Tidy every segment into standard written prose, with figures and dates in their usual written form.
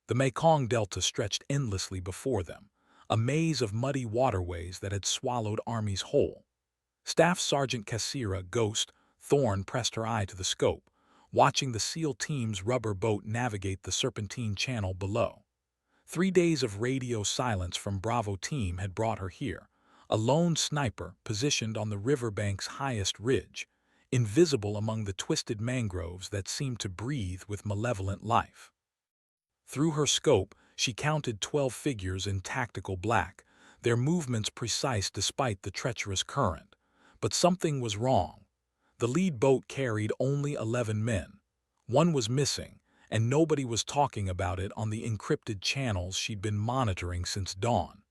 The Mekong Delta stretched endlessly before them, a maze of muddy waterways that had swallowed armies whole. Staff Sergeant Kassira Ghost Thorne pressed her eye to the scope, watching the SEAL team's rubber boat navigate the serpentine channel below. 3 days of radio silence from Bravo team had brought her here, a lone sniper positioned on the riverbank's highest ridge, invisible among the twisted mangroves that seemed to breathe with malevolent life. Through her scope, she counted 12 figures in tactical black, their movements precise despite the treacherous current. But something was wrong. The lead boat carried only 11 men. One was missing, and nobody was talking about it on the encrypted channels she'd been monitoring since dawn.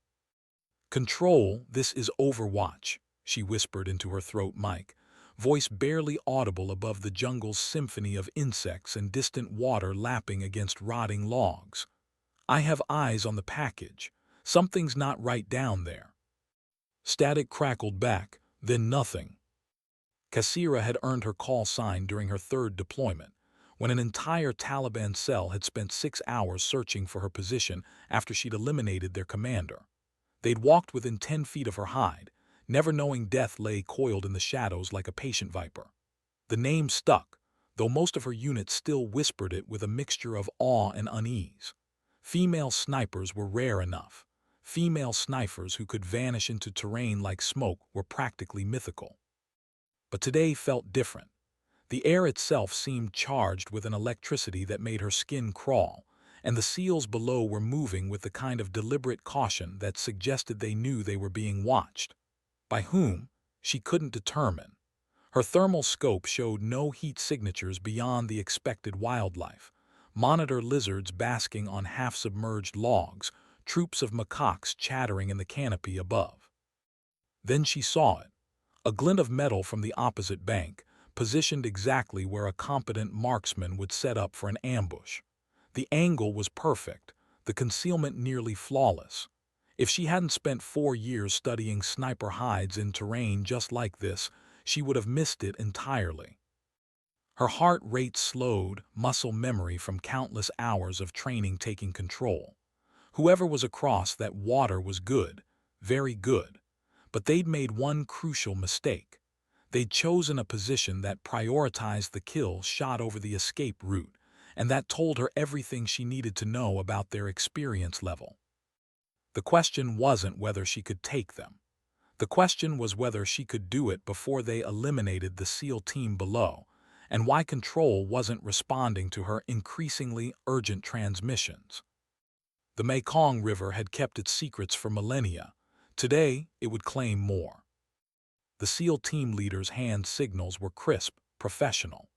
"Control, this is Overwatch," she whispered into her throat mic, voice barely audible above the jungle's symphony of insects and distant water lapping against rotting logs. "I have eyes on the package. Something's not right down there." Static crackled back, then nothing. Kassira had earned her call sign during her third deployment, when an entire Taliban cell had spent 6 hours searching for her position after she'd eliminated their commander. They'd walked within 10 feet of her hide, never knowing death lay coiled in the shadows like a patient viper. The name stuck, though most of her unit still whispered it with a mixture of awe and unease. Female snipers were rare enough. Female snipers who could vanish into terrain like smoke were practically mythical. But today felt different. The air itself seemed charged with an electricity that made her skin crawl, and the SEALs below were moving with the kind of deliberate caution that suggested they knew they were being watched. By whom? She couldn't determine. Her thermal scope showed no heat signatures beyond the expected wildlife. Monitor lizards basking on half-submerged logs, troops of macaques chattering in the canopy above. Then she saw it. A glint of metal from the opposite bank, positioned exactly where a competent marksman would set up for an ambush. The angle was perfect, the concealment nearly flawless. If she hadn't spent 4 years studying sniper hides in terrain just like this, she would have missed it entirely. Her heart rate slowed, muscle memory from countless hours of training taking control. Whoever was across that water was good, very good. But they'd made one crucial mistake. They'd chosen a position that prioritized the kill shot over the escape route, and that told her everything she needed to know about their experience level. The question wasn't whether she could take them. The question was whether she could do it before they eliminated the SEAL team below, and why Control wasn't responding to her increasingly urgent transmissions. The Mekong River had kept its secrets for millennia. Today, it would claim more. The SEAL team leader's hand signals were crisp, professional.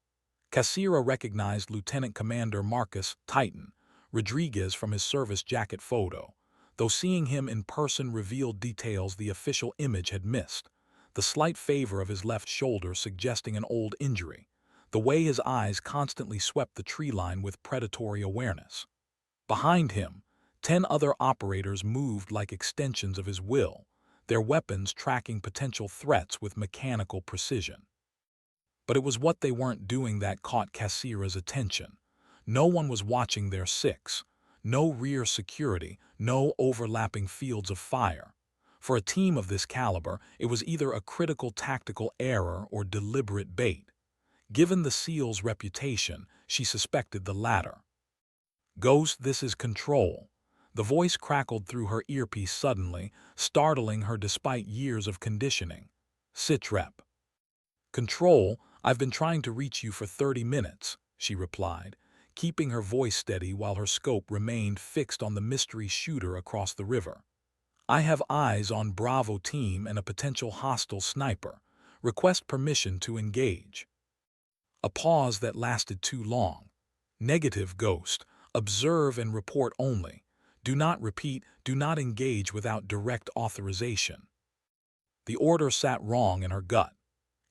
Kassira recognized Lieutenant Commander Marcus Titan Rodriguez from his service jacket photo, though seeing him in person revealed details the official image had missed, the slight favor of his left shoulder suggesting an old injury, the way his eyes constantly swept the tree line with predatory awareness. Behind him, 10 other operators moved like extensions of his will, their weapons tracking potential threats with mechanical precision. But it was what they weren't doing that caught Kassira's attention. No one was watching their six. No rear security, no overlapping fields of fire. For a team of this caliber, it was either a critical tactical error or deliberate bait. Given the SEAL's reputation, she suspected the latter. "Ghost, this is Control." The voice crackled through her earpiece suddenly, startling her despite years of conditioning. "Sitrep." "Control, I've been trying to reach you for 30 minutes, she replied, keeping her voice steady while her scope remained fixed on the mystery shooter across the river. "I have eyes on Bravo team and a potential hostile sniper. Request permission to engage." A pause that lasted too long. "Negative, Ghost. Observe and report only. Do not repeat, do not engage without direct authorization." The order sat wrong in her gut.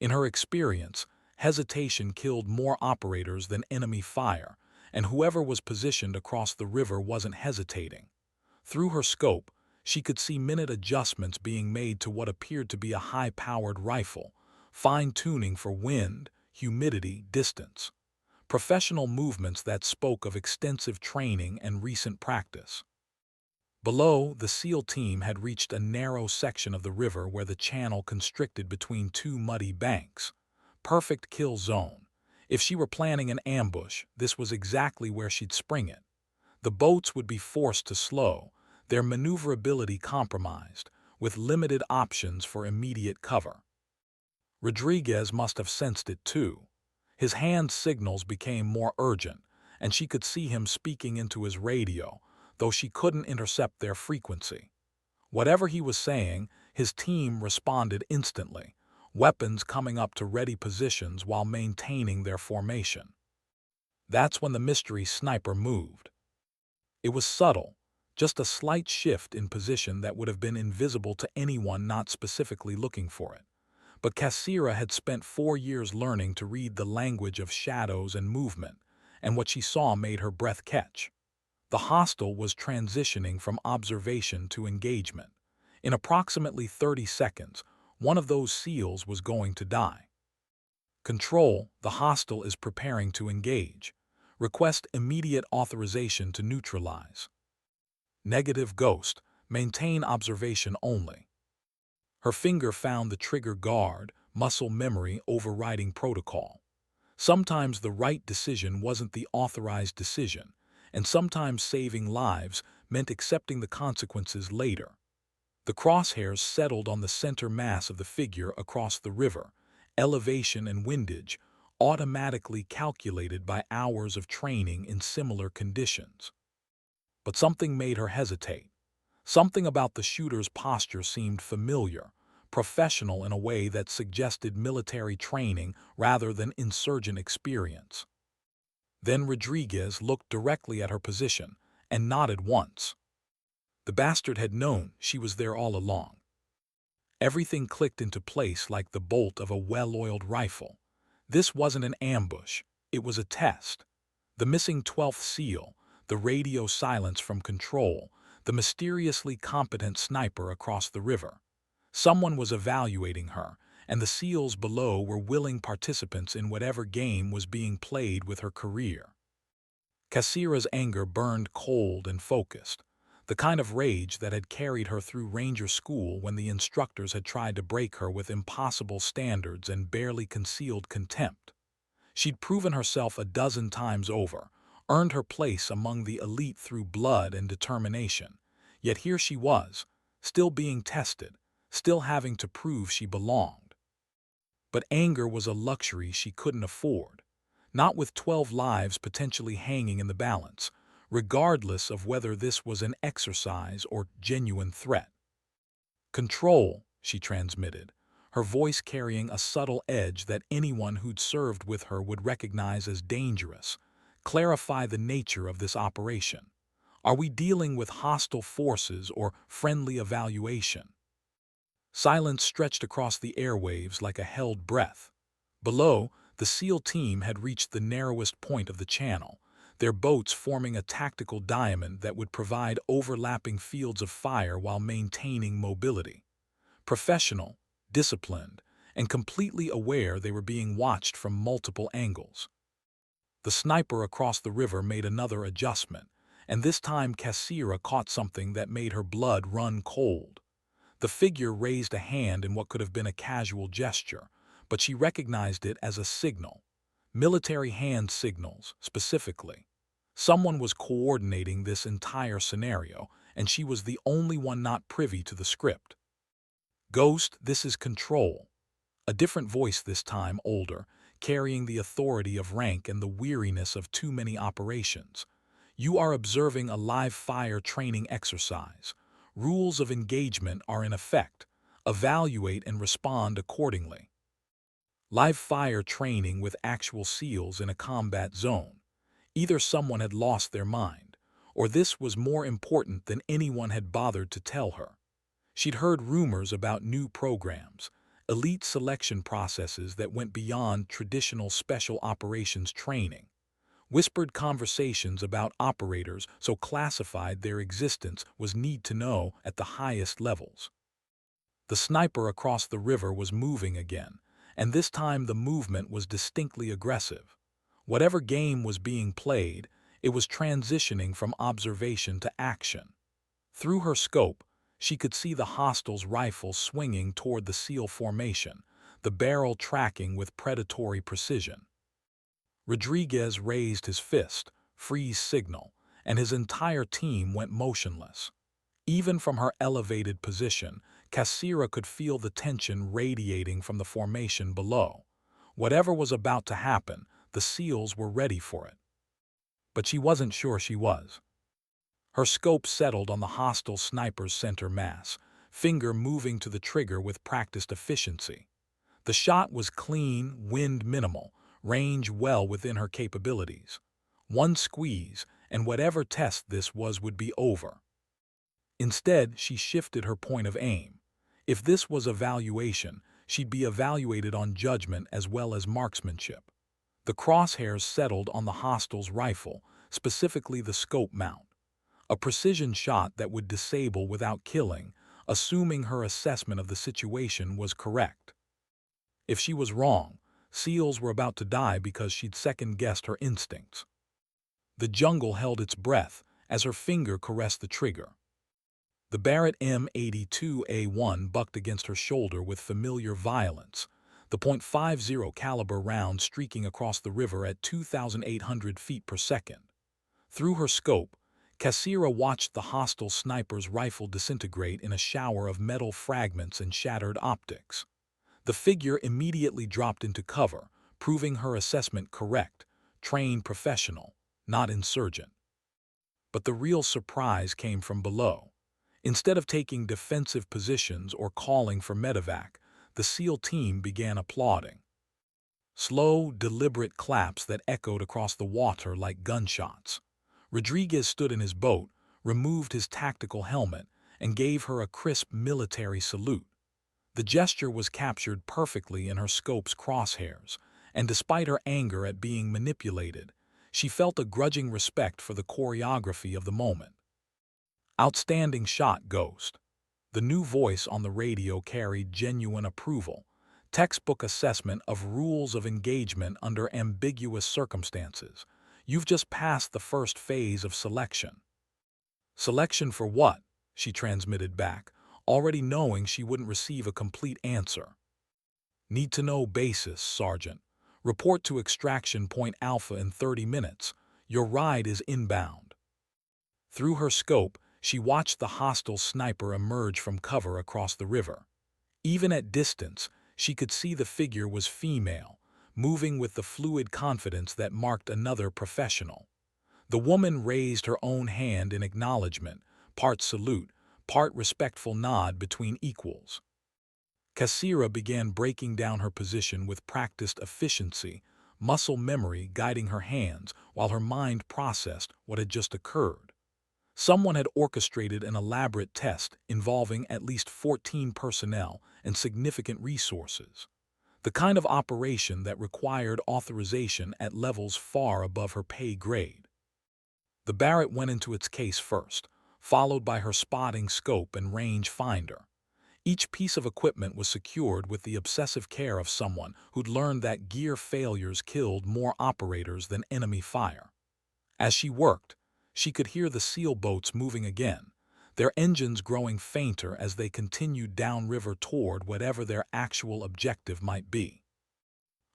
In her experience, hesitation killed more operators than enemy fire, and whoever was positioned across the river wasn't hesitating. Through her scope, she could see minute adjustments being made to what appeared to be a high-powered rifle, fine-tuning for wind, humidity, distance. professional movements that spoke of extensive training and recent practice. Below, the SEAL team had reached a narrow section of the river where the channel constricted between two muddy banks. Perfect kill zone. If she were planning an ambush, this was exactly where she'd spring it. The boats would be forced to slow, their maneuverability compromised, with limited options for immediate cover. Rodriguez must have sensed it too. His hand signals became more urgent, and she could see him speaking into his radio, though she couldn't intercept their frequency. Whatever he was saying, his team responded instantly, weapons coming up to ready positions while maintaining their formation. That's when the mystery sniper moved. It was subtle, just a slight shift in position that would have been invisible to anyone not specifically looking for it. But Cassira had spent 4 years learning to read the language of shadows and movement, and what she saw made her breath catch. The hostile was transitioning from observation to engagement. In approximately 30 seconds, one of those SEALs was going to die. Control, the hostile is preparing to engage. Request immediate authorization to neutralize. Negative ghost, maintain observation only. Her finger found the trigger guard, muscle memory overriding protocol. Sometimes the right decision wasn't the authorized decision, and sometimes saving lives meant accepting the consequences later. The crosshairs settled on the center mass of the figure across the river, elevation and windage, automatically calculated by hours of training in similar conditions. But something made her hesitate. Something about the shooter's posture seemed familiar, professional in a way that suggested military training rather than insurgent experience. Then Rodriguez looked directly at her position and nodded once. The bastard had known she was there all along. Everything clicked into place like the bolt of a well-oiled rifle. This wasn't an ambush, it was a test. The missing 12th SEAL, the radio silence from control, the mysteriously competent sniper across the river. Someone was evaluating her, and the SEALs below were willing participants in whatever game was being played with her career. Cassira's anger burned cold and focused, the kind of rage that had carried her through Ranger School when the instructors had tried to break her with impossible standards and barely concealed contempt. She'd proven herself a dozen times over, earned her place among the elite through blood and determination. Yet here she was, still being tested, still having to prove she belonged. But anger was a luxury she couldn't afford, not with 12 lives potentially hanging in the balance, regardless of whether this was an exercise or genuine threat. Control, she transmitted, her voice carrying a subtle edge that anyone who'd served with her would recognize as dangerous. Clarify the nature of this operation. Are we dealing with hostile forces or friendly evaluation? Silence stretched across the airwaves like a held breath. Below, the SEAL team had reached the narrowest point of the channel, their boats forming a tactical diamond that would provide overlapping fields of fire while maintaining mobility. Professional, disciplined, and completely aware they were being watched from multiple angles. The sniper across the river made another adjustment, and this time Cassira caught something that made her blood run cold. The figure raised a hand in what could have been a casual gesture, but she recognized it as a signal. Military hand signals, specifically. Someone was coordinating this entire scenario, and she was the only one not privy to the script. Ghost, this is Control. A different voice this time, older, carrying the authority of rank and the weariness of too many operations. You are observing a live fire training exercise. Rules of engagement are in effect. Evaluate and respond accordingly. Live fire training with actual SEALs in a combat zone. Either someone had lost their mind, or this was more important than anyone had bothered to tell her. She'd heard rumors about new programs, elite selection processes that went beyond traditional special operations training. Whispered conversations about operators so classified their existence was need to know at the highest levels. The sniper across the river was moving again, and this time the movement was distinctly aggressive. Whatever game was being played, it was transitioning from observation to action. Through her scope, she could see the hostile's rifle swinging toward the SEAL formation, the barrel tracking with predatory precision. Rodriguez raised his fist, freeze signal, and his entire team went motionless. Even from her elevated position, Cassira could feel the tension radiating from the formation below. Whatever was about to happen, the SEALs were ready for it. But she wasn't sure she was. Her scope settled on the hostile sniper's center mass, finger moving to the trigger with practiced efficiency. The shot was clean, wind minimal, range well within her capabilities. One squeeze, and whatever test this was would be over. Instead, she shifted her point of aim. If this was evaluation, she'd be evaluated on judgment as well as marksmanship. The crosshairs settled on the hostile's rifle, specifically the scope mount. A precision shot that would disable without killing, assuming her assessment of the situation was correct. If she was wrong, SEALs were about to die because she'd second-guessed her instincts. The jungle held its breath as her finger caressed the trigger. The Barrett M82A1 bucked against her shoulder with familiar violence, the .50 caliber round streaking across the river at 2,800 feet per second. Through her scope, Cassira watched the hostile sniper's rifle disintegrate in a shower of metal fragments and shattered optics. The figure immediately dropped into cover, proving her assessment correct, trained professional, not insurgent. But the real surprise came from below. Instead of taking defensive positions or calling for medevac, the SEAL team began applauding. Slow, deliberate claps that echoed across the water like gunshots. Rodriguez stood in his boat, removed his tactical helmet, and gave her a crisp military salute. The gesture was captured perfectly in her scope's crosshairs, and despite her anger at being manipulated, she felt a grudging respect for the choreography of the moment. Outstanding shot, Ghost. The new voice on the radio carried genuine approval, textbook assessment of rules of engagement under ambiguous circumstances. You've just passed the first phase of selection. Selection for what? She transmitted back, already knowing she wouldn't receive a complete answer. Need to know basis, Sergeant. Report to extraction point Alpha in 30 minutes. Your ride is inbound. Through her scope, she watched the hostile sniper emerge from cover across the river. Even at distance, she could see the figure was female, moving with the fluid confidence that marked another professional. The woman raised her own hand in acknowledgement, part salute, part respectful nod between equals. Cassira began breaking down her position with practiced efficiency, muscle memory guiding her hands while her mind processed what had just occurred. Someone had orchestrated an elaborate test involving at least 14 personnel and significant resources. The kind of operation that required authorization at levels far above her pay grade. The Barrett went into its case first, followed by her spotting scope and range finder. Each piece of equipment was secured with the obsessive care of someone who'd learned that gear failures killed more operators than enemy fire. As she worked, she could hear the SEAL boats moving again, their engines growing fainter as they continued downriver toward whatever their actual objective might be.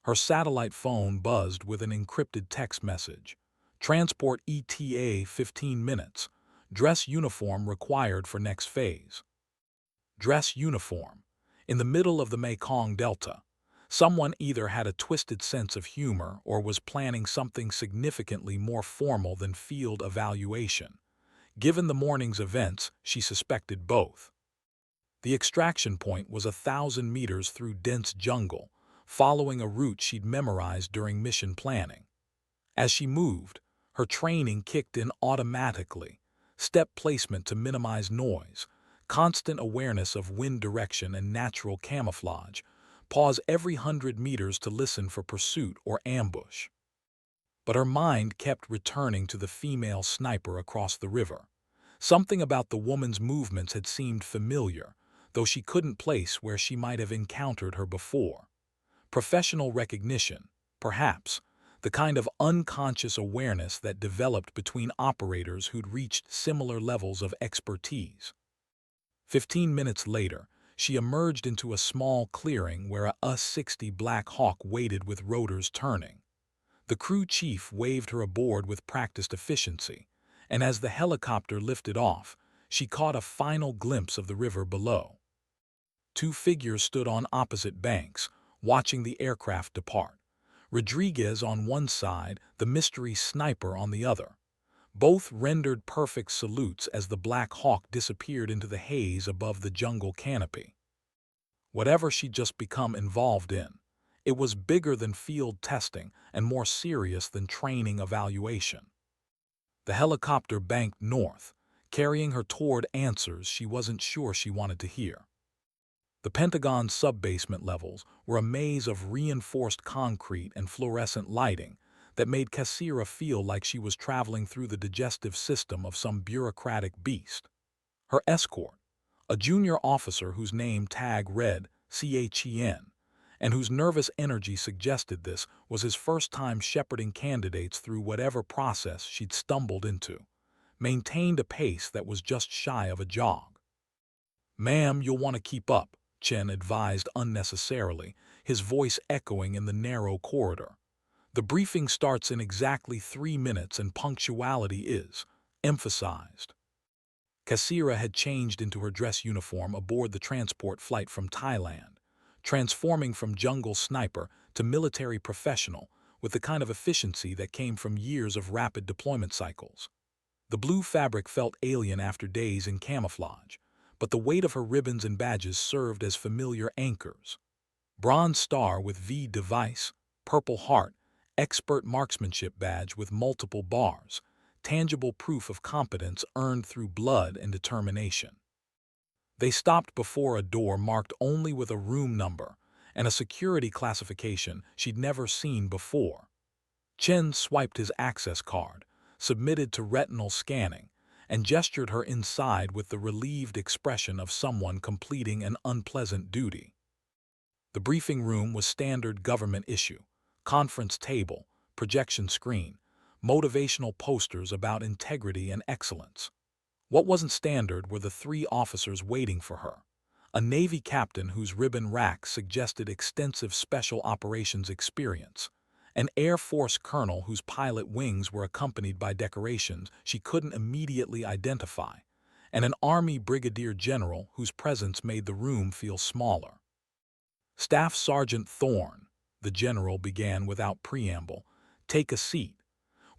Her satellite phone buzzed with an encrypted text message. Transport ETA 15 minutes. Dress uniform required for next phase. Dress uniform. In the middle of the Mekong Delta, someone either had a twisted sense of humor or was planning something significantly more formal than field evaluation. Given the morning's events, she suspected both. The extraction point was 1,000 meters through dense jungle, following a route she'd memorized during mission planning. As she moved, her training kicked in automatically, step placement to minimize noise, constant awareness of wind direction and natural camouflage, pause every 100 meters to listen for pursuit or ambush. But her mind kept returning to the female sniper across the river. Something about the woman's movements had seemed familiar, though she couldn't place where she might have encountered her before. Professional recognition, perhaps, the kind of unconscious awareness that developed between operators who'd reached similar levels of expertise. 15 minutes later, she emerged into a small clearing where a U-60 Black Hawk waited with rotors turning. The crew chief waved her aboard with practiced efficiency, and as the helicopter lifted off, she caught a final glimpse of the river below. Two figures stood on opposite banks, watching the aircraft depart. Rodriguez on one side, the mystery sniper on the other. Both rendered perfect salutes as the Black Hawk disappeared into the haze above the jungle canopy. Whatever she'd just become involved in, it was bigger than field testing and more serious than training evaluation. The helicopter banked north, carrying her toward answers she wasn't sure she wanted to hear. The Pentagon's sub-basement levels were a maze of reinforced concrete and fluorescent lighting that made Kassira feel like she was traveling through the digestive system of some bureaucratic beast. Her escort, a junior officer whose name tag read CHEN, and whose nervous energy suggested this was his first time shepherding candidates through whatever process she'd stumbled into, maintained a pace that was just shy of a jog. "Ma'am, you'll want to keep up," Chen advised unnecessarily, his voice echoing in the narrow corridor. "The briefing starts in exactly 3 minutes and punctuality is emphasized." Kassira had changed into her dress uniform aboard the transport flight from Thailand, transforming from jungle sniper to military professional with the kind of efficiency that came from years of rapid deployment cycles. The blue fabric felt alien after days in camouflage, but the weight of her ribbons and badges served as familiar anchors. Bronze star with V device, Purple Heart, expert marksmanship badge with multiple bars, tangible proof of competence earned through blood and determination. They stopped before a door marked only with a room number and a security classification she'd never seen before. Chen swiped his access card, submitted to retinal scanning, and gestured her inside with the relieved expression of someone completing an unpleasant duty. The briefing room was standard government issue: conference table, projection screen, motivational posters about integrity and excellence. What wasn't standard were the 3 officers waiting for her: a Navy captain whose ribbon rack suggested extensive special operations experience, an Air Force colonel whose pilot wings were accompanied by decorations she couldn't immediately identify, and an Army brigadier general whose presence made the room feel smaller. "Staff Sergeant Thorne," the general began without preamble, "take a seat.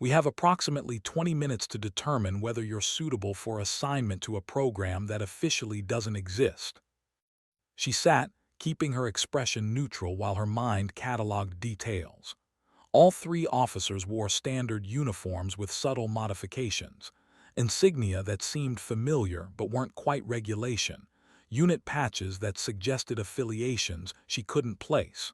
We have approximately 20 minutes to determine whether you're suitable for assignment to a program that officially doesn't exist." She sat, keeping her expression neutral while her mind cataloged details. All 3 officers wore standard uniforms with subtle modifications, insignia that seemed familiar but weren't quite regulation, unit patches that suggested affiliations she couldn't place.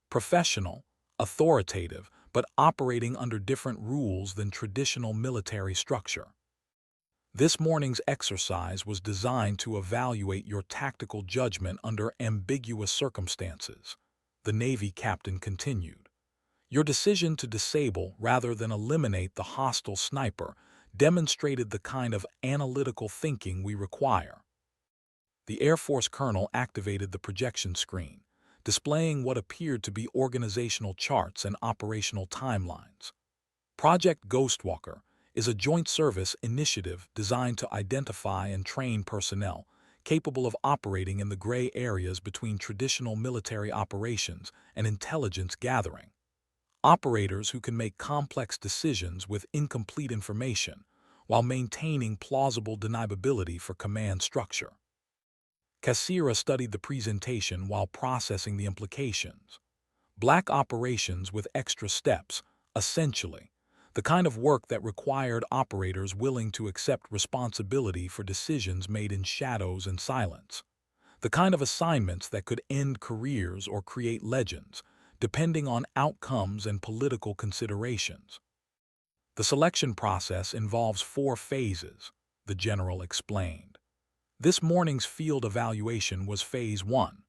Professional, authoritative, but operating under different rules than traditional military structure. This morning's exercise was designed to evaluate your tactical judgment under ambiguous circumstances, the Navy captain continued. Your decision to disable rather than eliminate the hostile sniper demonstrated the kind of analytical thinking we require. The Air Force colonel activated the projection screen, displaying what appeared to be organizational charts and operational timelines. Project Ghostwalker is a joint service initiative designed to identify and train personnel capable of operating in the gray areas between traditional military operations and intelligence gathering. Operators who can make complex decisions with incomplete information while maintaining plausible deniability for command structure. Kassira studied the presentation while processing the implications. Black operations with extra steps, essentially, the kind of work that required operators willing to accept responsibility for decisions made in shadows and silence. The kind of assignments that could end careers or create legends, depending on outcomes and political considerations. The selection process involves 4 phases, the general explained. This morning's field evaluation was Phase 1.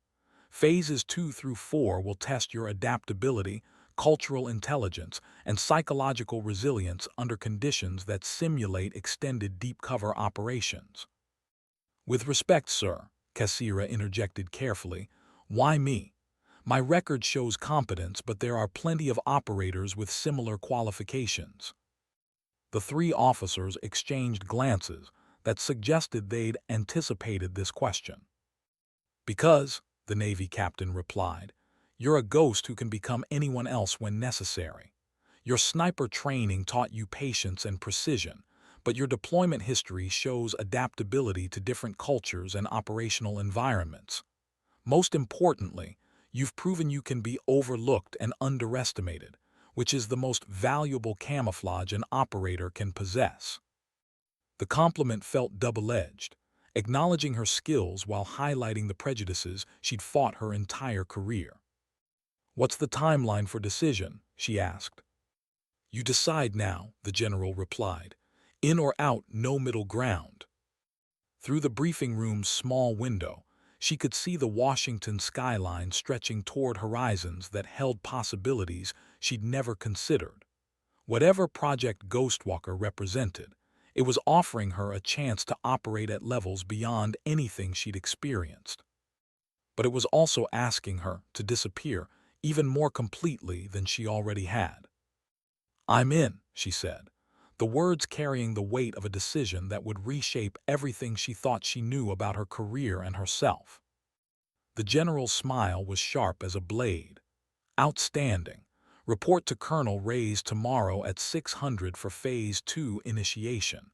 Phases 2 through 4 will test your adaptability, cultural intelligence, and psychological resilience under conditions that simulate extended deep-cover operations. With respect, sir, Cassira interjected carefully, why me? My record shows competence, but there are plenty of operators with similar qualifications. The three officers exchanged glances that suggested they'd anticipated this question. Because, the Navy captain replied, you're a ghost who can become anyone else when necessary. Your sniper training taught you patience and precision, but your deployment history shows adaptability to different cultures and operational environments. Most importantly, you've proven you can be overlooked and underestimated, which is the most valuable camouflage an operator can possess. The compliment felt double-edged, acknowledging her skills while highlighting the prejudices she'd fought her entire career. What's the timeline for decision? She asked. You decide now, the general replied. In or out, no middle ground. Through the briefing room's small window, she could see the Washington skyline stretching toward horizons that held possibilities she'd never considered. Whatever Project Ghostwalker represented, it was offering her a chance to operate at levels beyond anything she'd experienced. But it was also asking her to disappear even more completely than she already had. I'm in, she said, the words carrying the weight of a decision that would reshape everything she thought she knew about her career and herself. The general's smile was sharp as a blade. Outstanding. Report to Colonel Reyes tomorrow at 600 for Phase 2 initiation.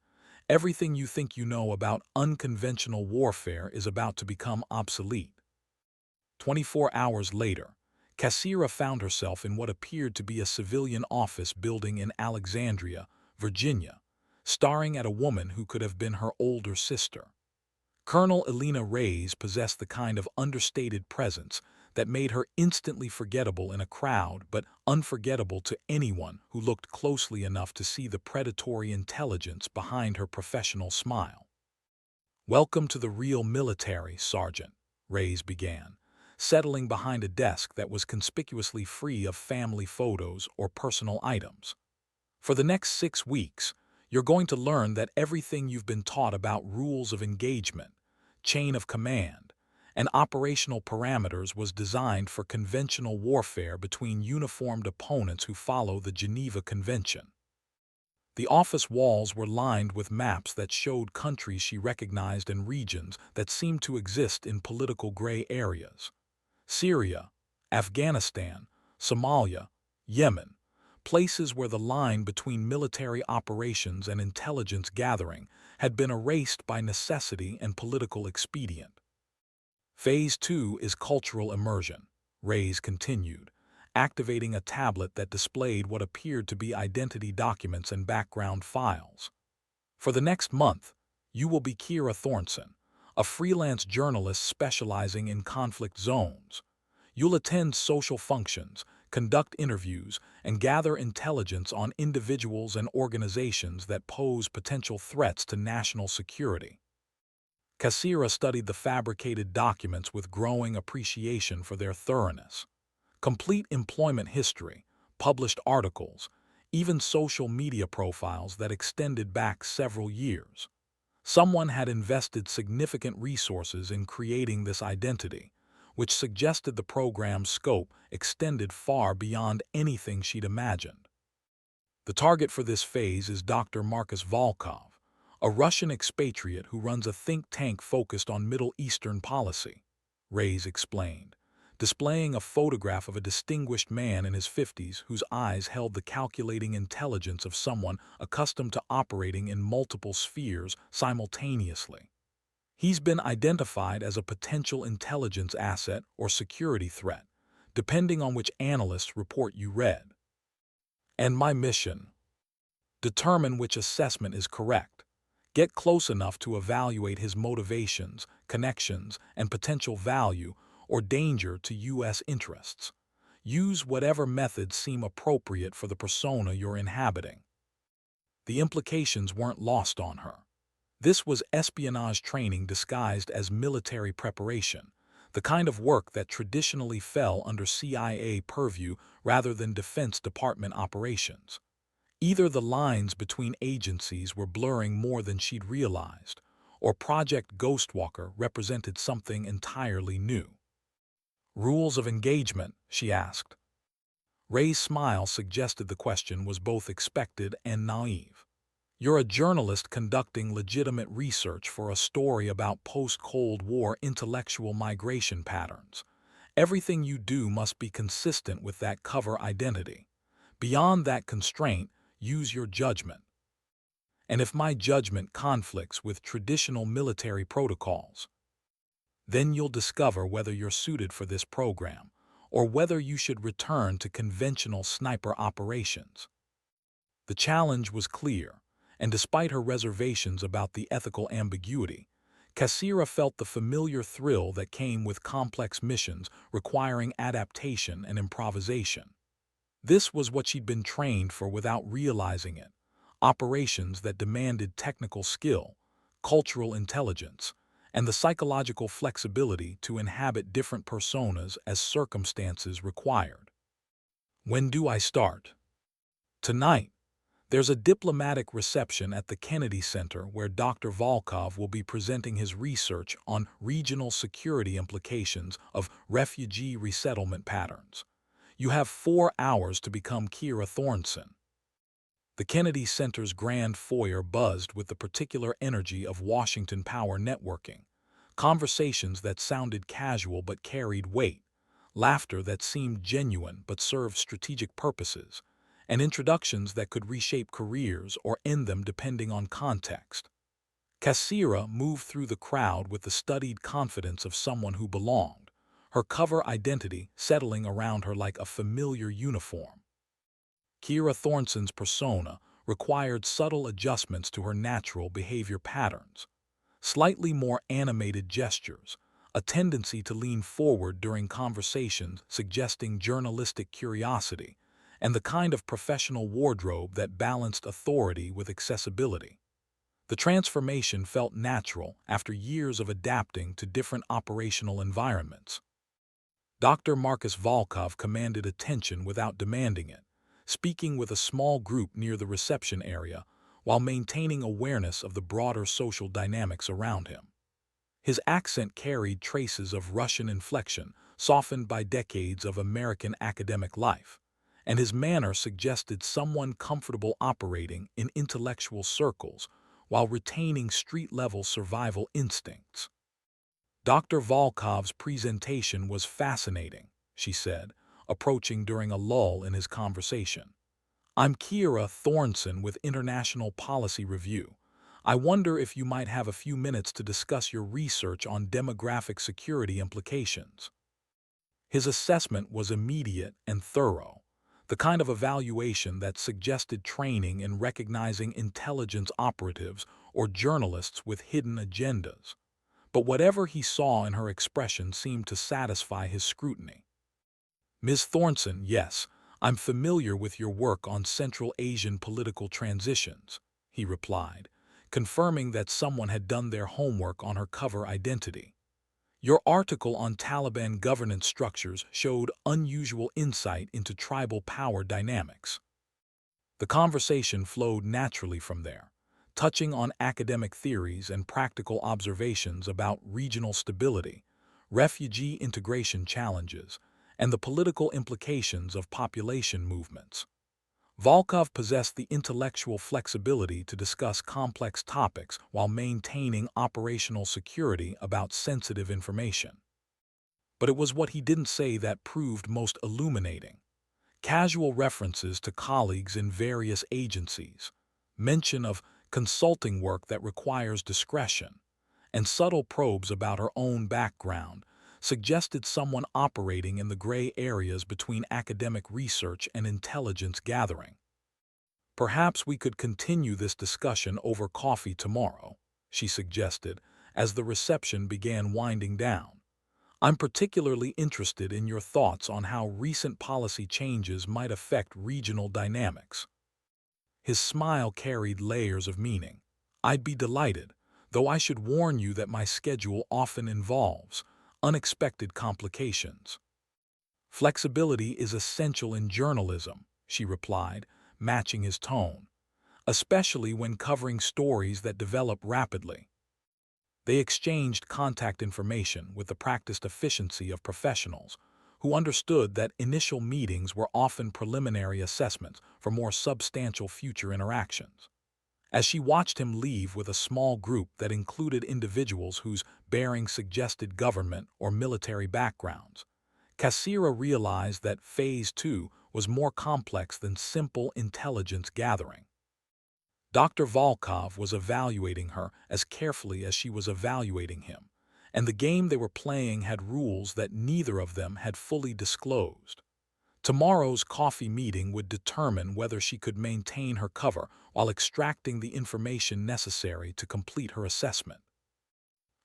Everything you think you know about unconventional warfare is about to become obsolete. 24 hours later, Cassira found herself in what appeared to be a civilian office building in Alexandria, Virginia, staring at a woman who could have been her older sister. Colonel Elena Reyes possessed the kind of understated presence that made her instantly forgettable in a crowd, but unforgettable to anyone who looked closely enough to see the predatory intelligence behind her professional smile. Welcome to the real military, Sergeant, Reyes began, settling behind a desk that was conspicuously free of family photos or personal items. For the next 6 weeks, you're going to learn that everything you've been taught about rules of engagement, chain of command, and operational parameters was designed for conventional warfare between uniformed opponents who follow the Geneva Convention. The office walls were lined with maps that showed countries she recognized and regions that seemed to exist in political gray areas. Syria, Afghanistan, Somalia, Yemen, places where the line between military operations and intelligence gathering had been erased by necessity and political expedient. Phase 2 is cultural immersion, Reyes continued, activating a tablet that displayed what appeared to be identity documents and background files. For the next month, you will be Kira Thornson, a freelance journalist specializing in conflict zones. You'll attend social functions, conduct interviews, and gather intelligence on individuals and organizations that pose potential threats to national security. Cassira studied the fabricated documents with growing appreciation for their thoroughness. Complete employment history, published articles, even social media profiles that extended back several years. Someone had invested significant resources in creating this identity, which suggested the program's scope extended far beyond anything she'd imagined. The target for this phase is Dr. Markus Volkov, a Russian expatriate who runs a think tank focused on Middle Eastern policy, Reyes explained, displaying a photograph of a distinguished man in his 50s whose eyes held the calculating intelligence of someone accustomed to operating in multiple spheres simultaneously. He's been identified as a potential intelligence asset or security threat, depending on which analyst's report you read. And my mission? Determine which assessment is correct. Get close enough to evaluate his motivations, connections, and potential value or danger to U.S. interests. Use whatever methods seem appropriate for the persona you're inhabiting. The implications weren't lost on her. This was espionage training disguised as military preparation, the kind of work that traditionally fell under CIA purview rather than Defense Department operations. Either the lines between agencies were blurring more than she'd realized, or Project Ghostwalker represented something entirely new. Rules of engagement, she asked. Ray's smile suggested the question was both expected and naive. You're a journalist conducting legitimate research for a story about post-Cold War intellectual migration patterns. Everything you do must be consistent with that cover identity. Beyond that constraint, use your judgment. And if my judgment conflicts with traditional military protocols, then you'll discover whether you're suited for this program, or whether you should return to conventional sniper operations. The challenge was clear, and despite her reservations about the ethical ambiguity, Kassira felt the familiar thrill that came with complex missions requiring adaptation and improvisation. This was what she'd been trained for without realizing it: operations that demanded technical skill, cultural intelligence, and the psychological flexibility to inhabit different personas as circumstances required. When do I start? Tonight. There's a diplomatic reception at the Kennedy Center where Dr. Volkov will be presenting his research on regional security implications of refugee resettlement patterns. You have 4 hours to become Kira Thornson. The Kennedy Center's grand foyer buzzed with the particular energy of Washington power networking. Conversations that sounded casual but carried weight, laughter that seemed genuine but served strategic purposes, and introductions that could reshape careers or end them depending on context. Kassira moved through the crowd with the studied confidence of someone who belonged, her cover identity settling around her like a familiar uniform. Kira Thornson's persona required subtle adjustments to her natural behavior patterns. Slightly more animated gestures, a tendency to lean forward during conversations suggesting journalistic curiosity, and the kind of professional wardrobe that balanced authority with accessibility. The transformation felt natural after years of adapting to different operational environments. Dr. Marcus Volkov commanded attention without demanding it, speaking with a small group near the reception area while maintaining awareness of the broader social dynamics around him. His accent carried traces of Russian inflection, softened by decades of American academic life, and his manner suggested someone comfortable operating in intellectual circles while retaining street-level survival instincts. Dr. Volkov's presentation was fascinating, she said, approaching during a lull in his conversation. I'm Kira Thornson with International Policy Review. I wonder if you might have a few minutes to discuss your research on demographic security implications. His assessment was immediate and thorough, the kind of evaluation that suggested training in recognizing intelligence operatives or journalists with hidden agendas. But whatever he saw in her expression seemed to satisfy his scrutiny. Ms. Thornson, yes, I'm familiar with your work on Central Asian political transitions, he replied, confirming that someone had done their homework on her cover identity. Your article on Taliban governance structures showed unusual insight into tribal power dynamics. The conversation flowed naturally from there, touching on academic theories and practical observations about regional stability, refugee integration challenges, and the political implications of population movements. Volkov possessed the intellectual flexibility to discuss complex topics while maintaining operational security about sensitive information. But it was what he didn't say that proved most illuminating. Casual references to colleagues in various agencies, mention of consulting work that requires discretion, and subtle probes about her own background suggested someone operating in the gray areas between academic research and intelligence gathering. Perhaps we could continue this discussion over coffee tomorrow, she suggested as the reception began winding down. I'm particularly interested in your thoughts on how recent policy changes might affect regional dynamics. His smile carried layers of meaning. I'd be delighted, though I should warn you that my schedule often involves unexpected complications. "Flexibility is essential in journalism," she replied, matching his tone, "especially when covering stories that develop rapidly." They exchanged contact information with the practiced efficiency of professionals who understood that initial meetings were often preliminary assessments for more substantial future interactions. As she watched him leave with a small group that included individuals whose bearing suggested government or military backgrounds, Kassira realized that Phase 2 was more complex than simple intelligence gathering. Dr. Volkov was evaluating her as carefully as she was evaluating him, and the game they were playing had rules that neither of them had fully disclosed. Tomorrow's coffee meeting would determine whether she could maintain her cover while extracting the information necessary to complete her assessment.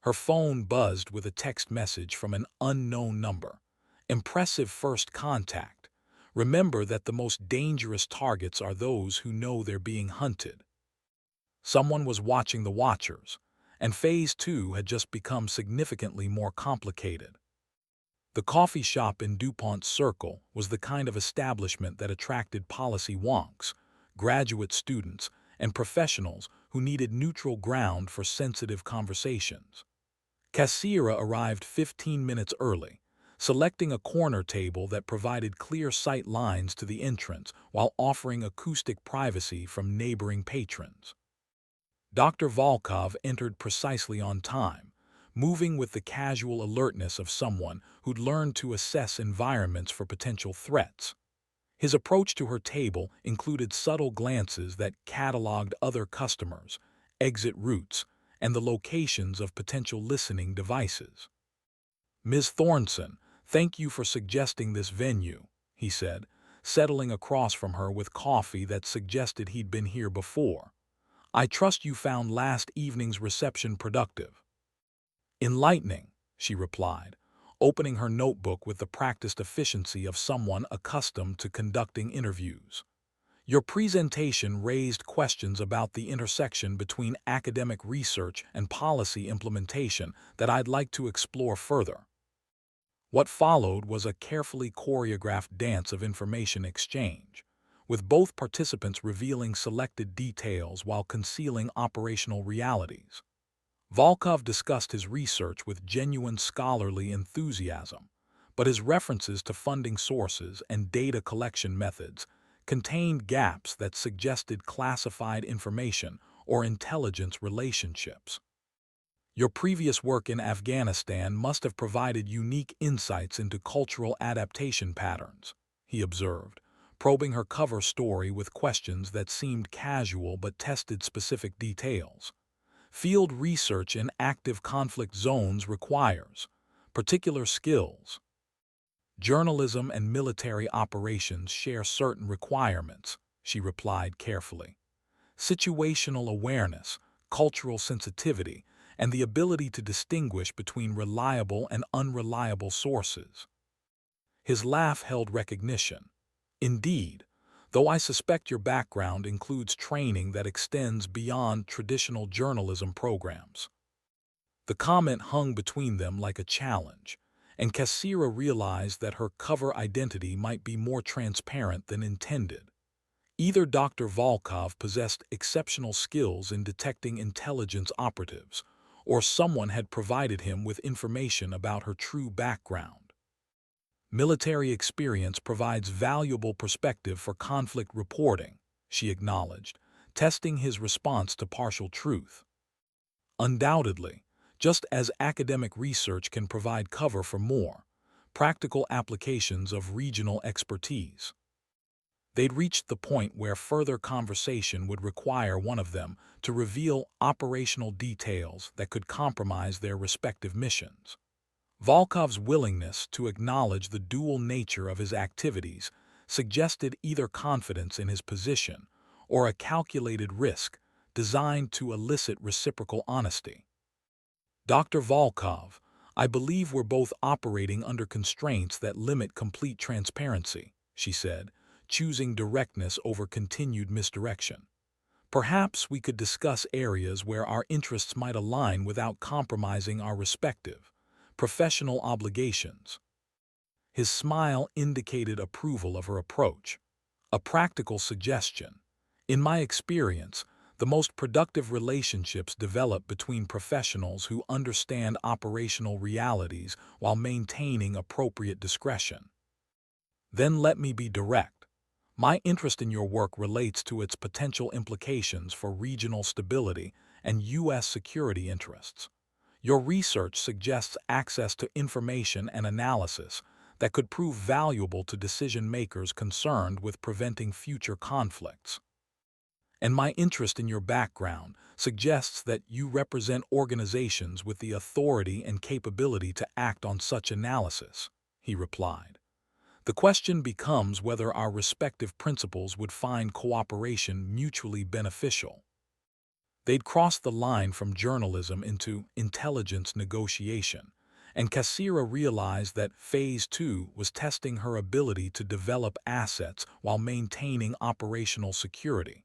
Her phone buzzed with a text message from an unknown number. "Impressive first contact. Remember that the most dangerous targets are those who know they're being hunted." Someone was watching the watchers, and Phase 2 had just become significantly more complicated. The coffee shop in DuPont Circle was the kind of establishment that attracted policy wonks, graduate students, and professionals who needed neutral ground for sensitive conversations. Kassira arrived 15 minutes early, selecting a corner table that provided clear sight lines to the entrance while offering acoustic privacy from neighboring patrons. Dr. Volkov entered precisely on time, moving with the casual alertness of someone who'd learned to assess environments for potential threats. His approach to her table included subtle glances that cataloged other customers, exit routes, and the locations of potential listening devices. "Ms. Thornson, thank you for suggesting this venue," he said, settling across from her with coffee that suggested he'd been here before. "I trust you found last evening's reception productive." "Enlightening," she replied, opening her notebook with the practiced efficiency of someone accustomed to conducting interviews. "Your presentation raised questions about the intersection between academic research and policy implementation that I'd like to explore further." What followed was a carefully choreographed dance of information exchange, with both participants revealing selected details while concealing operational realities. Volkov discussed his research with genuine scholarly enthusiasm, but his references to funding sources and data collection methods contained gaps that suggested classified information or intelligence relationships. "Your previous work in Afghanistan must have provided unique insights into cultural adaptation patterns," he observed, probing her cover story with questions that seemed casual but tested specific details. "Field research in active conflict zones requires particular skills. Journalism and military operations share certain requirements," she replied carefully. "Situational awareness, cultural sensitivity, and the ability to distinguish between reliable and unreliable sources." His laugh held recognition. "Indeed, though I suspect your background includes training that extends beyond traditional journalism programs." The comment hung between them like a challenge, and Kassira realized that her cover identity might be more transparent than intended. Either Dr. Volkov possessed exceptional skills in detecting intelligence operatives, or someone had provided him with information about her true background. "Military experience provides valuable perspective for conflict reporting," she acknowledged, testing his response to partial truth. "Undoubtedly, just as academic research can provide cover for more practical applications of regional expertise." They'd reached the point where further conversation would require one of them to reveal operational details that could compromise their respective missions. Volkov's willingness to acknowledge the dual nature of his activities suggested either confidence in his position or a calculated risk designed to elicit reciprocal honesty. "Dr. Volkov, I believe we're both operating under constraints that limit complete transparency," she said, choosing directness over continued misdirection. "Perhaps we could discuss areas where our interests might align without compromising our respective professional obligations. His smile indicated approval of her approach. A practical suggestion. In my experience, the most productive relationships develop between professionals who understand operational realities while maintaining appropriate discretion. Then let me be direct. My interest in your work relates to its potential implications for regional stability and U.S. security interests. Your research suggests access to information and analysis that could prove valuable to decision-makers concerned with preventing future conflicts. And my interest in your background suggests that you represent organizations with the authority and capability to act on such analysis, he replied. The question becomes whether our respective principals would find cooperation mutually beneficial. They'd crossed the line from journalism into intelligence negotiation, and Kassira realized that Phase 2 was testing her ability to develop assets while maintaining operational security.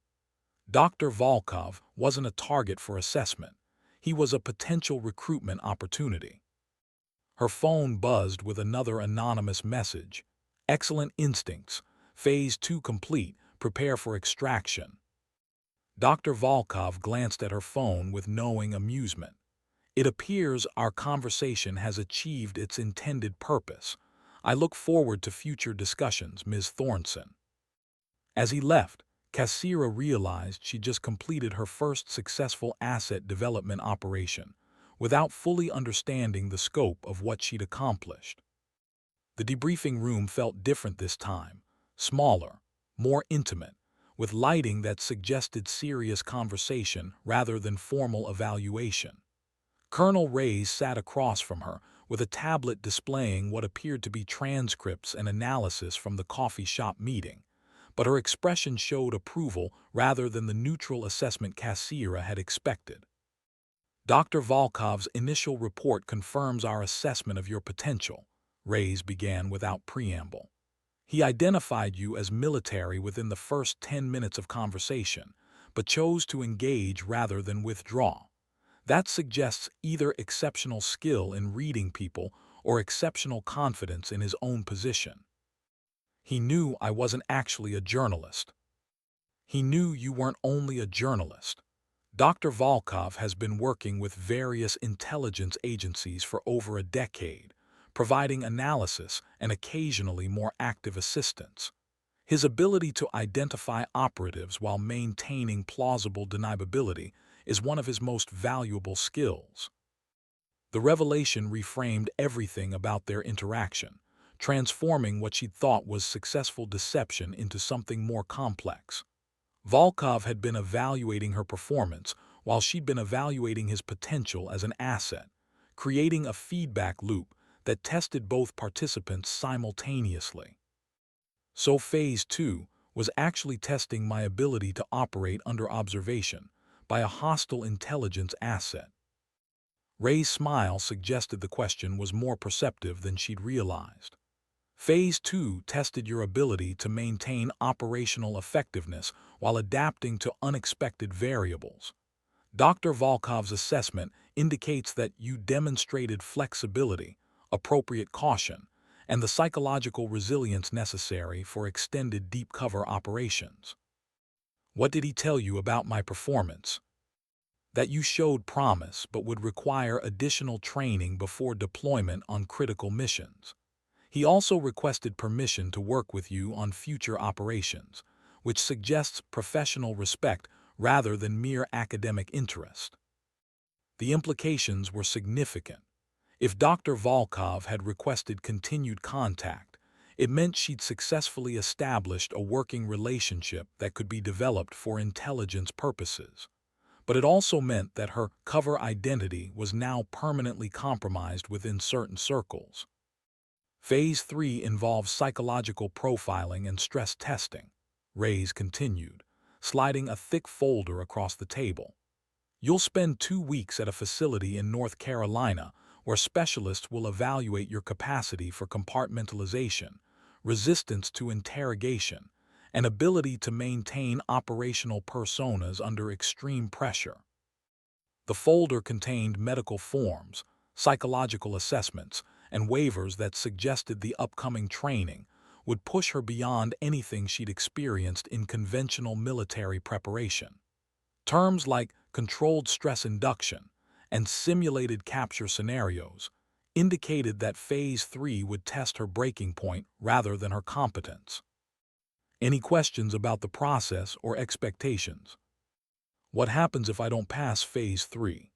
Dr. Volkov wasn't a target for assessment. He was a potential recruitment opportunity. Her phone buzzed with another anonymous message. Excellent instincts. Phase 2 complete. Prepare for extraction. Dr. Volkov glanced at her phone with knowing amusement. It appears our conversation has achieved its intended purpose. I look forward to future discussions, Ms. Thornton. As he left, Kassira realized she just completed her first successful asset development operation, without fully understanding the scope of what she'd accomplished. The debriefing room felt different this time, smaller, more intimate, with lighting that suggested serious conversation rather than formal evaluation. Colonel Reyes sat across from her, with a tablet displaying what appeared to be transcripts and analysis from the coffee shop meeting, but her expression showed approval rather than the neutral assessment Kassira had expected. Dr. Volkov's initial report confirms our assessment of your potential, Reyes began without preamble. He identified you as military within the first 10 minutes of conversation, but chose to engage rather than withdraw. That suggests either exceptional skill in reading people or exceptional confidence in his own position. He knew I wasn't actually a journalist. He knew you weren't only a journalist. Dr. Volkov has been working with various intelligence agencies for over a decade, providing analysis and occasionally more active assistance. His ability to identify operatives while maintaining plausible deniability is one of his most valuable skills. The revelation reframed everything about their interaction, transforming what she'd thought was successful deception into something more complex. Volkov had been evaluating her performance while she'd been evaluating his potential as an asset, creating a feedback loop that tested both participants simultaneously. So Phase 2 was actually testing my ability to operate under observation by a hostile intelligence asset. Ray's smile suggested the question was more perceptive than she'd realized. Phase 2 tested your ability to maintain operational effectiveness while adapting to unexpected variables. Dr. Volkov's assessment indicates that you demonstrated flexibility, appropriate caution, and the psychological resilience necessary for extended deep cover operations. What did he tell you about my performance? That you showed promise but would require additional training before deployment on critical missions. He also requested permission to work with you on future operations, which suggests professional respect rather than mere academic interest. The implications were significant. If Dr. Volkov had requested continued contact, it meant she'd successfully established a working relationship that could be developed for intelligence purposes. But it also meant that her cover identity was now permanently compromised within certain circles. Phase 3 involves psychological profiling and stress testing, Reyes continued, sliding a thick folder across the table. You'll spend 2 weeks at a facility in North Carolina where specialists will evaluate your capacity for compartmentalization, resistance to interrogation, and ability to maintain operational personas under extreme pressure. The folder contained medical forms, psychological assessments, and waivers that suggested the upcoming training would push her beyond anything she'd experienced in conventional military preparation. Terms like controlled stress induction and simulated capture scenarios indicated that Phase 3 would test her breaking point rather than her competence. Any questions about the process or expectations? What happens if I don't pass Phase 3?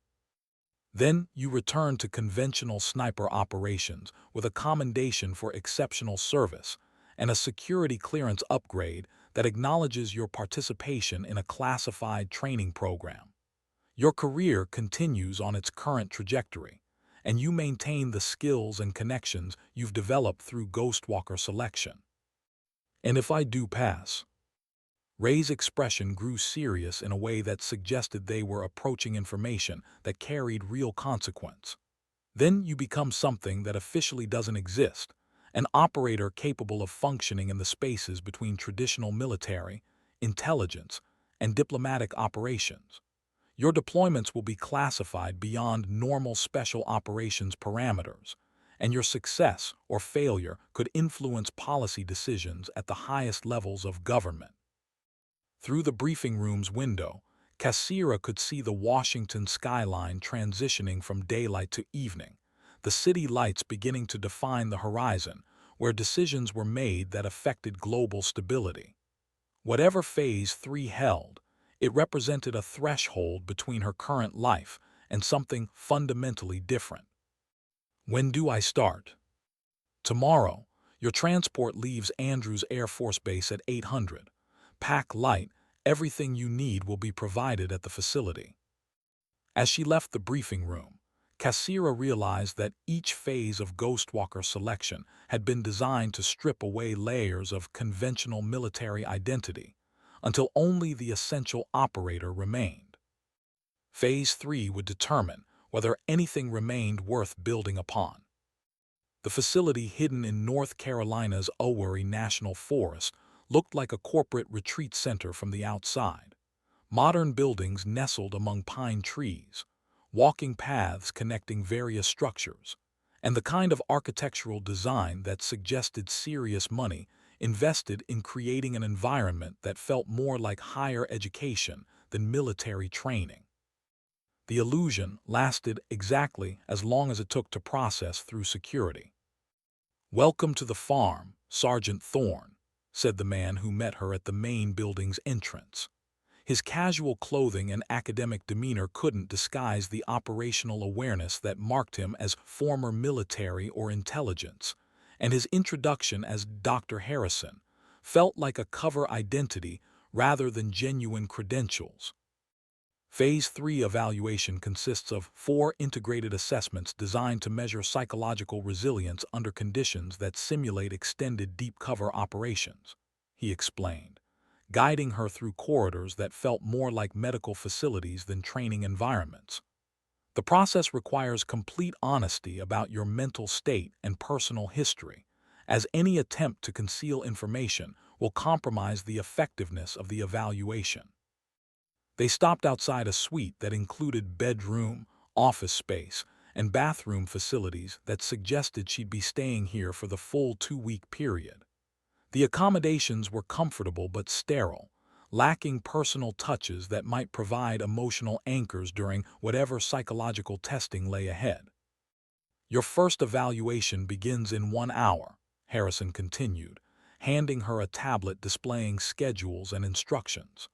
Then you return to conventional sniper operations with a commendation for exceptional service and a security clearance upgrade that acknowledges your participation in a classified training program. Your career continues on its current trajectory, and you maintain the skills and connections you've developed through Ghostwalker selection. And if I do pass? Ray's expression grew serious in a way that suggested they were approaching information that carried real consequence. Then you become something that officially doesn't exist, an operator capable of functioning in the spaces between traditional military, intelligence, and diplomatic operations. Your deployments will be classified beyond normal special operations parameters, and your success or failure could influence policy decisions at the highest levels of government. Through the briefing room's window, Kassira could see the Washington skyline transitioning from daylight to evening, the city lights beginning to define the horizon, where decisions were made that affected global stability. Whatever Phase 3 held, it represented a threshold between her current life and something fundamentally different. When do I start? Tomorrow. Your transport leaves Andrews Air Force Base at 800. Pack light, everything you need will be provided at the facility. As she left the briefing room, Kassira realized that each phase of Ghostwalker selection had been designed to strip away layers of conventional military identity until only the essential operator remained. Phase 3 would determine whether anything remained worth building upon. The facility hidden in North Carolina's Owery National Forest looked like a corporate retreat center from the outside. Modern buildings nestled among pine trees, walking paths connecting various structures, and the kind of architectural design that suggested serious money invested in creating an environment that felt more like higher education than military training. The illusion lasted exactly as long as it took to process through security. "Welcome to the farm, Sergeant Thorne," said the man who met her at the main building's entrance. His casual clothing and academic demeanor couldn't disguise the operational awareness that marked him as former military or intelligence, and his introduction as Dr. Harrison felt like a cover identity rather than genuine credentials. Phase 3 evaluation consists of 4 integrated assessments designed to measure psychological resilience under conditions that simulate extended deep cover operations, he explained, guiding her through corridors that felt more like medical facilities than training environments. The process requires complete honesty about your mental state and personal history, as any attempt to conceal information will compromise the effectiveness of the evaluation. They stopped outside a suite that included bedroom, office space, and bathroom facilities that suggested she'd be staying here for the full 2-week period. The accommodations were comfortable but sterile, lacking personal touches that might provide emotional anchors during whatever psychological testing lay ahead. "Your first evaluation begins in 1 hour," Harrison continued, handing her a tablet displaying schedules and instructions.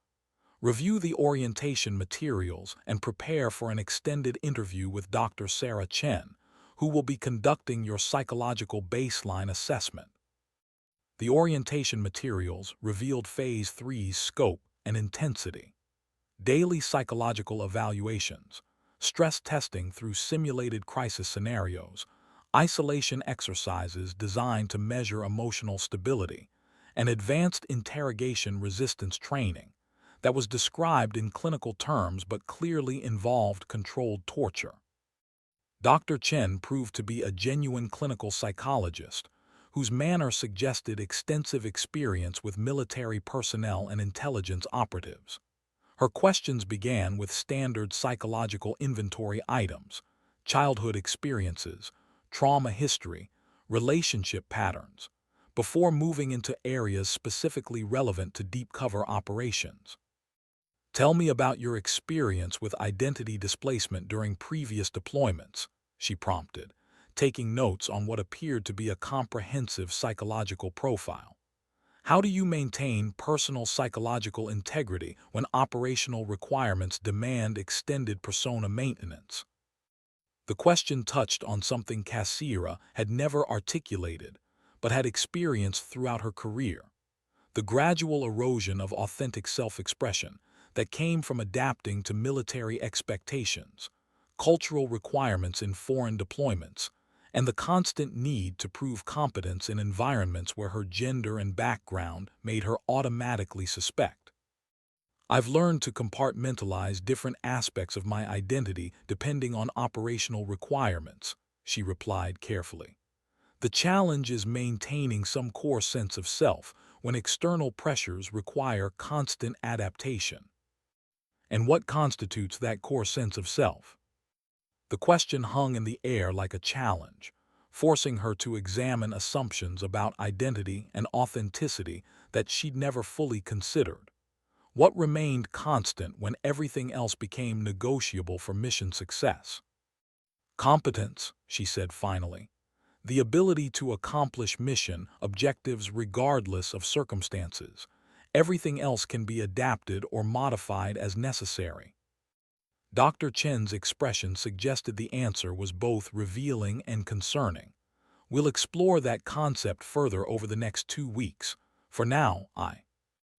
"Review the orientation materials and prepare for an extended interview with Dr. Sarah Chen, who will be conducting your psychological baseline assessment." The orientation materials revealed Phase 3's scope and intensity. Daily psychological evaluations, stress testing through simulated crisis scenarios, isolation exercises designed to measure emotional stability, and advanced interrogation resistance training that was described in clinical terms but clearly involved controlled torture. Dr. Chen proved to be a genuine clinical psychologist whose manner suggested extensive experience with military personnel and intelligence operatives. Her questions began with standard psychological inventory items, childhood experiences, trauma history, relationship patterns, before moving into areas specifically relevant to deep cover operations. Tell me about your experience with identity displacement during previous deployments, she prompted, taking notes on what appeared to be a comprehensive psychological profile. How do you maintain personal psychological integrity when operational requirements demand extended persona maintenance? The question touched on something Cassira had never articulated, but had experienced throughout her career: the gradual erosion of authentic self-expression that came from adapting to military expectations, cultural requirements in foreign deployments, and the constant need to prove competence in environments where her gender and background made her automatically suspect. I've learned to compartmentalize different aspects of my identity depending on operational requirements, she replied carefully. The challenge is maintaining some core sense of self when external pressures require constant adaptation. And what constitutes that core sense of self? The question hung in the air like a challenge, forcing her to examine assumptions about identity and authenticity that she'd never fully considered. What remained constant when everything else became negotiable for mission success? Competence, she said finally. The ability to accomplish mission objectives regardless of circumstances. Everything else can be adapted or modified as necessary. Dr. Chen's expression suggested the answer was both revealing and concerning. We'll explore that concept further over the next 2 weeks. For now,